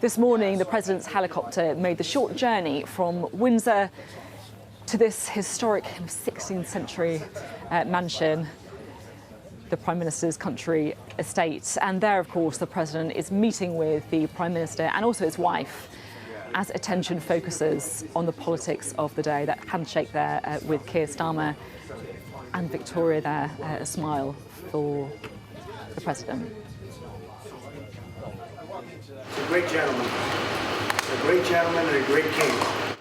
This morning, the President's helicopter made the short journey from Windsor to this historic 16th century mansion, the Prime Minister's country estate. And there, of course, the President is meeting with the Prime Minister and also his wife as attention focuses on the politics of the day. That handshake there with Keir Starmer and Victoria there, a smile for the President. A great gentleman. A great gentleman and a great king.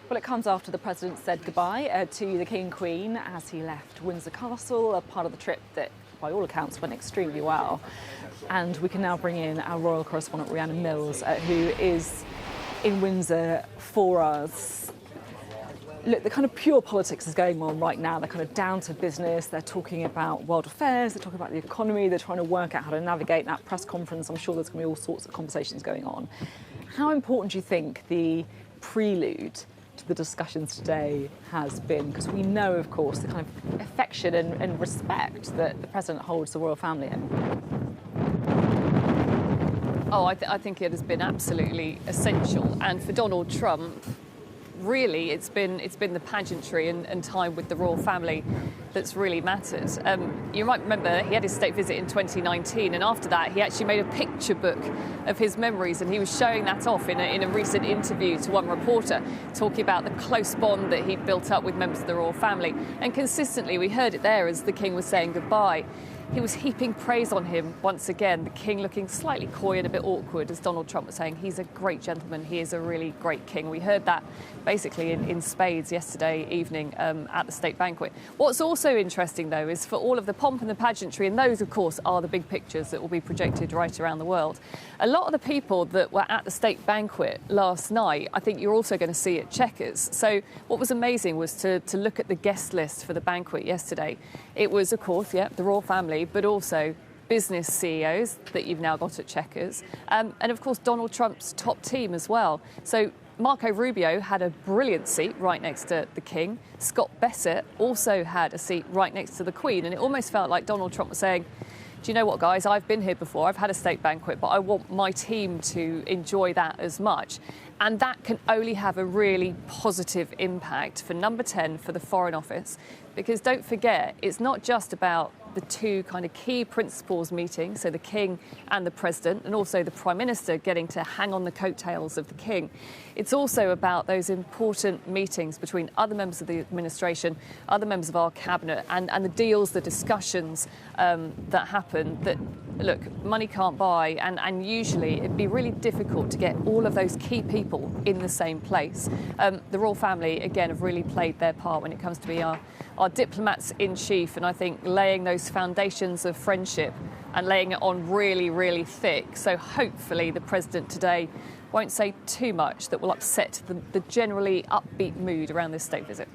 Well, it comes after the President said goodbye to the King and Queen as he left Windsor Castle, a part of the trip that, by all accounts, went extremely well. And we can now bring in our royal correspondent, Rhiannon Mills, who is in Windsor for us. Look, the kind of pure politics is going on right now. They're kind of down to business. They're talking about world affairs. They're talking about the economy. They're trying to work out how to navigate that press conference. I'm sure there's going to be all sorts of conversations going on. How important do you think the prelude to the discussions today has been? Because we know, of course, the kind of affection and respect that the President holds the royal family in. Oh, I think it has been absolutely essential. And for Donald Trump, really, it's been the pageantry and time with the royal family that's really mattered. You might remember he had his state visit in 2019, and after that he actually made a picture book of his memories, and he was showing that off in a recent interview to one reporter, talking about the close bond that he'd built up with members of the royal family. And consistently we heard it there as the King was saying goodbye. He was heaping praise on him once again, the King looking slightly coy and a bit awkward as Donald Trump was saying he's a great gentleman, he is a really great king. We heard that basically in spades yesterday evening at the state banquet. What's also interesting, though, is for all of the pomp and the pageantry, and those, of course, are the big pictures that will be projected right around the world. A lot of the people that were at the state banquet last night, I think you're also going to see at Chequers. So what was amazing was to look at the guest list for the banquet yesterday. It was, of course, the royal family, but also business CEOs that you've now got at Chequers, and of course Donald Trump's top team as well. So Marco Rubio had a brilliant seat right next to the King. Scott Bessent also had a seat right next to the Queen, and it almost felt like Donald Trump was saying, do you know what, guys, I've been here before, I've had a state banquet, but I want my team to enjoy that as much. And that can only have a really positive impact for number 10 for the Foreign Office, because don't forget, it's not just about the two kind of key principals meeting, so the King and the President, and also the Prime Minister getting to hang on the coattails of the King. It's also about those important meetings between other members of the administration, other members of our cabinet, and the deals, the discussions that happen that, look, money can't buy, and usually it'd be really difficult to get all of those key people in the same place. The royal family, again, have really played their part when it comes to be our diplomats in chief, and I think laying those foundations of friendship and laying it on really, really thick. So hopefully the President today won't say too much that will upset the generally upbeat mood around this state visit.